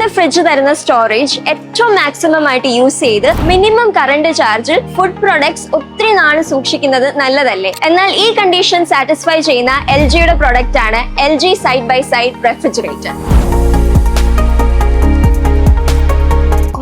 നമ്മുടെ ഫ്രിഡ്ജ് തരുന്ന സ്റ്റോറേജ് ഏറ്റവും മാക്സിമം ആയിട്ട് യൂസ് ചെയ്ത് മിനിമം കറണ്ട് ചാർജിൽ ഫുഡ് പ്രൊഡക്ട്സ് ഒത്തിരി നാൾ സൂക്ഷിക്കുന്നത് നല്ലതല്ലേ? എന്നാൽ ഈ കണ്ടീഷൻ സാറ്റിസ്ഫൈ ചെയ്യുന്ന LGയുടെ പ്രൊഡക്റ്റ് ആണ് LG Side-by-Side refrigerator.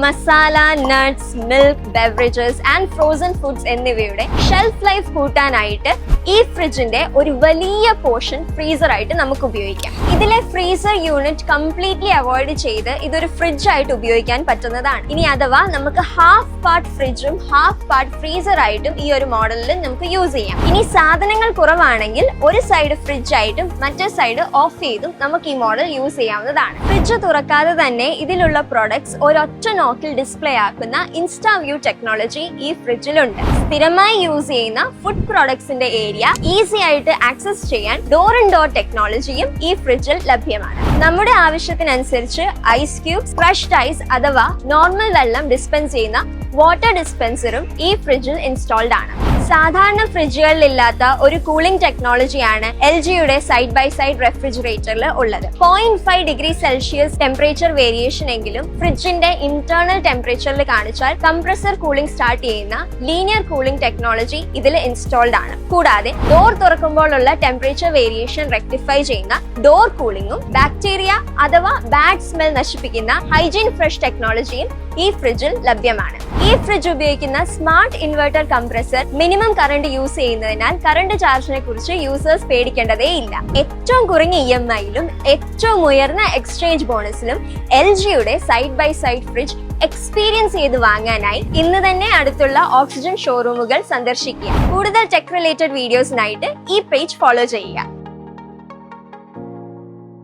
Masala, nuts, milk, beverages and frozen foods എന്നിവയുടെ ഷെൽഫ് ലൈഫ് കൂട്ടാനായിട്ട് ഈ ഫ്രിഡ്ജിന്റെ ഒരു വലിയ പോർഷൻ ഫ്രീസർ ആയിട്ട് നമുക്ക് ഉപയോഗിക്കാം. ഇതിലെ ഫ്രീസർ യൂണിറ്റ് കംപ്ലീറ്റ്ലി അവോയ്ഡ് ചെയ്ത് ഇതൊരു ഫ്രിഡ്ജ് ആയിട്ട് ഉപയോഗിക്കാൻ പറ്റുന്നതാണ്. ഇനി അഥവാ നമുക്ക് ഹാഫ് പാർട്ട് ഫ്രിഡ്ജും ഹാഫ് പാർട്ട് ഫ്രീസർ ആയിട്ടും ഈ ഒരു മോഡലിൽ നമുക്ക് യൂസ് ചെയ്യാം. ഇനി സാധനങ്ങൾ കുറവാണെങ്കിൽ ഒരു സൈഡ് ഫ്രിഡ്ജ് ആയിട്ടും മറ്റേ സൈഡ് ഓഫ് ചെയ്തും നമുക്ക് ഈ മോഡൽ യൂസ് ചെയ്യാവുന്നതാണ്. ഫ്രിഡ്ജ് തുറക്കാതെ തന്നെ ഇതിലുള്ള പ്രോഡക്ട്സ് ഒരൊറ്റ നോക്കിൽ ഡിസ്പ്ലേ ആക്കുന്ന ഇൻസ്റ്റാ വ്യൂ ടെക്നോളജി ഈ ഫ്രിഡ്ജിലുണ്ട്. സ്ഥിരമായി യൂസ് ചെയ്യുന്ന ഫുഡ് പ്രോഡക്ട്സിന്റെ ഏരിയ ഈസി ആയിട്ട് ആക്സസ് ചെയ്യാൻ ഡോർ ആൻഡ് ഡോർ ടെക്നോളജിയും ഈ ഫ്രിഡ്ജിൽ ലഭ്യമാണ്. നമ്മുടെ ആവശ്യത്തിനനുസരിച്ച് ഐസ് ക്യൂബ്സ്, ക്രഷ്ഡ് ഐസ് അഥവാ നോർമൽ വെള്ളം ഡിസ്പെൻസ് ചെയ്യുന്ന വാട്ടർ ഡിസ്പെൻസറും ഈ ഫ്രിഡ്ജിൽ ഇൻസ്റ്റാൾഡ് ആണ്. സാധാരണ ഫ്രിഡ്ജുകളിൽ ഇല്ലാത്ത ഒരു കൂളിംഗ് ടെക്നോളജിയാണ് LGയുടെ Side-by-Side റെഫ്രിജറേറ്ററിൽ ഉള്ളത്. 0.5 ഡിഗ്രി സെൽഷ്യസ് ടെമ്പറേച്ചർ വേരിയേഷൻ എങ്കിലും ഫ്രിഡ്ജിന്റെ ഇന്റേണൽ ടെമ്പറേച്ചറിൽ കാണിച്ചാൽ കംപ്രസർ കൂളിംഗ് സ്റ്റാർട്ട് ചെയ്യുന്ന ലീനിയർ കൂളിംഗ് ടെക്നോളജി ഇതിൽ ഇൻസ്റ്റാൾഡ് ആണ്. കൂടാതെ ഡോർ തുറക്കുമ്പോഴുള്ള ടെമ്പറേച്ചർ വേരിയേഷൻ റെക്ടിഫൈ ചെയ്യുന്ന ഡോർ കൂളിംഗും ബാക്ടീരിയ അഥവാ ബാഡ് സ്മെൽ നശിപ്പിക്കുന്ന ഹൈജീൻ ഫ്രഷ് ടെക്നോളജിയും ഈ ഫ്രിഡ്ജിൽ ലഭ്യമാണ്. ഈ ഫ്രിഡ്ജ് ഉപയോഗിക്കുന്ന smart inverter compressor minimum current use ചെയ്യുന്നതിനാൽ കറണ്ട് ചാർജിനെ കുറിച്ച് യൂസേഴ്സ് പേടിക്കേണ്ടതേ ഇല്ല. ഏറ്റവും കുറഞ്ഞ EMI-യിലും ഏറ്റവും ഉയർന്ന എക്സ്ചേഞ്ച് ബോണസിലും LGയുടെ Side-by-Side ഫ്രിഡ്ജ് എക്സ്പീരിയൻസ് ചെയ്ത് വാങ്ങാനായി ഇന്ന് തന്നെ അടുത്തുള്ള ഓക്സിജൻ ഷോറൂമുകൾ സന്ദർശിക്കുക. കൂടുതൽ ടെക് റിലേറ്റഡ് വീഡിയോസിനായിട്ട് ഈ പേജ് ഫോളോ ചെയ്യുക.